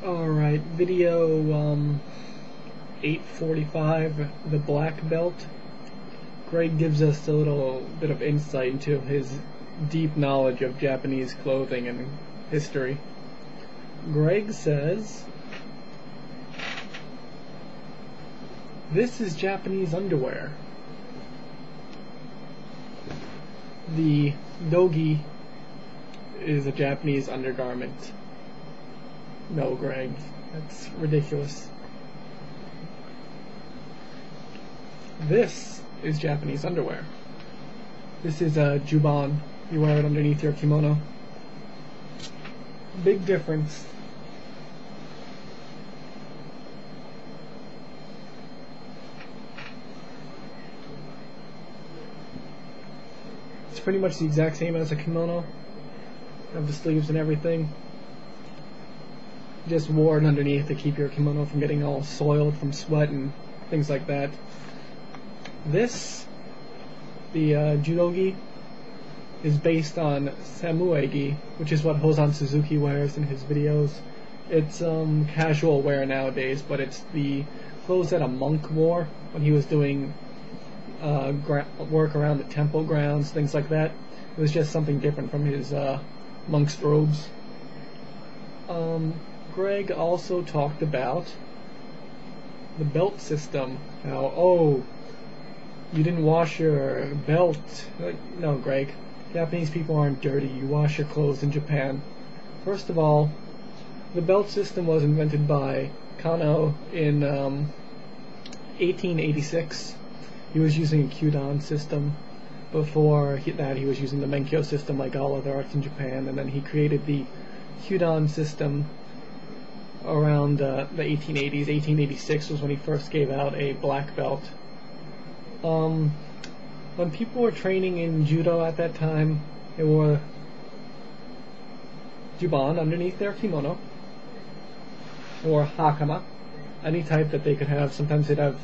Alright, video 845, the Blackbelt. Greg gives us a little bit of insight into his deep knowledge of Japanese clothing and history. Greg says, "This is Japanese underwear. The dogi is a Japanese undergarment." No, Greg, that's ridiculous. This is Japanese underwear. This is a juban. You wear it underneath your kimono. Big difference. It's pretty much the exact same as a kimono. Have the sleeves and everything. Just wore it underneath to keep your kimono from getting all soiled from sweat and things like that. This, the judogi, is based on samuai-gi, which is what Hosan Suzuki wears in his videos. It's casual wear nowadays, but it's the clothes that a monk wore when he was doing work around the temple grounds, things like that. It was just something different from his monk's robes. Greg also talked about the belt system. How, oh, you didn't wash your belt. No, Greg. Japanese people aren't dirty. You wash your clothes in Japan. First of all, the belt system was invented by Kano in 1886. He was using a Kyudan system. Before that, he was using the Menkyo system like all other arts in Japan, and then he created the Kyudan system around the 1880s. 1886 was when he first gave out a black belt. When people were training in judo at that time, they wore juban underneath their kimono, or hakama, any type that they could have. Sometimes they'd have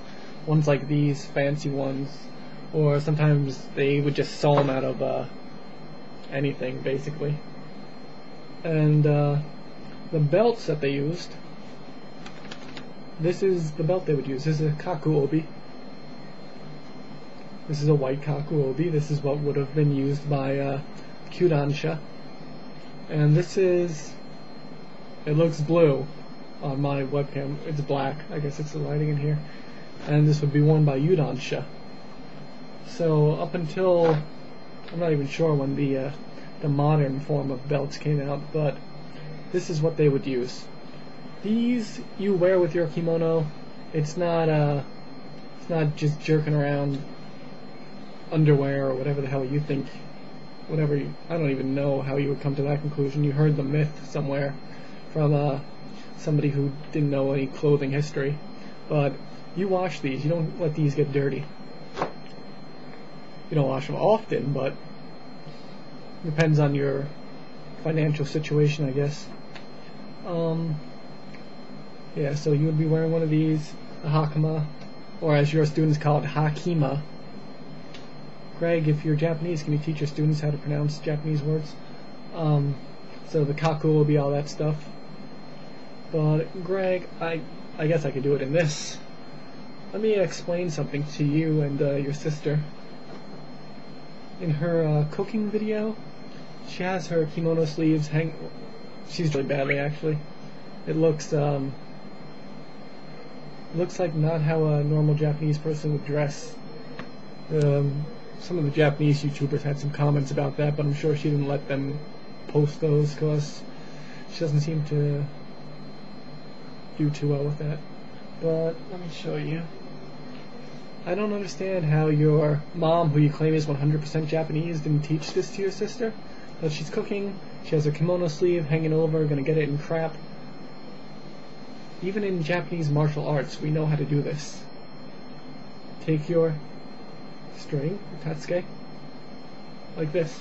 ones like these, fancy ones, or sometimes they would just sew them out of anything, basically. And the belts that they used, this is the belt they would use. This is a kaku obi. This is a white kaku obi. This is what would have been used by Kyudansha. And this is, it looks blue on my webcam. It's black. I guess it's the lighting in here. And this would be worn by Yudansha. So up until, I'm not even sure when the modern form of belts came out, but this is what they would use. These you wear with your kimono. It's not just jerking around underwear or whatever the hell you think. I don't even know how you would come to that conclusion. You heard the myth somewhere from somebody who didn't know any clothing history. But you wash these. You don't let these get dirty. You don't wash them often, but depends on your financial situation, I guess. Yeah, so you would be wearing one of these, a hakama, or as your students call it, hakima. Greg, if you're Japanese, can you teach your students how to pronounce Japanese words? So the kaku will be all that stuff. But Greg, I guess I could do it in this. Let me explain something to you and your sister. In her cooking video, she has her kimono sleeves hang. She's really badly, actually. It looks like not how a normal Japanese person would dress. Some of the Japanese YouTubers had some comments about that, but I'm sure she didn't let them post those because she doesn't seem to do too well with that. But let me show you. I don't understand how your mom, who you claim is 100% Japanese, didn't teach this to your sister. But she's cooking, she has her kimono sleeve hanging over, gonna get it in crap. Even in Japanese martial arts, we know how to do this. Take your string, your tatsuke, like this.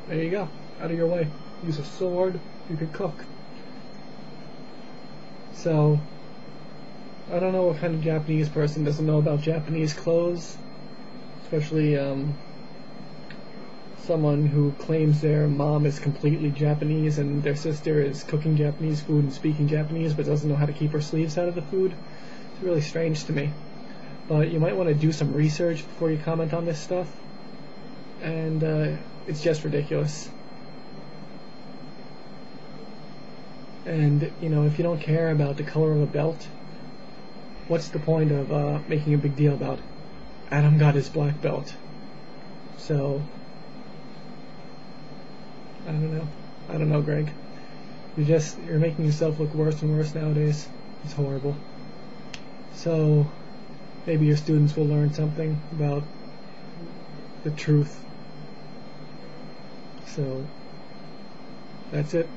There you go. Out of your way. Use a sword. You could cook. So, I don't know what kind of Japanese person doesn't know about Japanese clothes, especially someone who claims their mom is completely Japanese and their sister is cooking Japanese food and speaking Japanese but doesn't know how to keep her sleeves out of the food. It's really strange to me. But you might want to do some research before you comment on this stuff. And it's just ridiculous. And, you know, if you don't care about the color of a belt, what's the point of making a big deal about Adam got his black belt? So, I don't know, Greg. You're making yourself look worse and worse nowadays. It's horrible. So, maybe your students will learn something about the truth. So, that's it.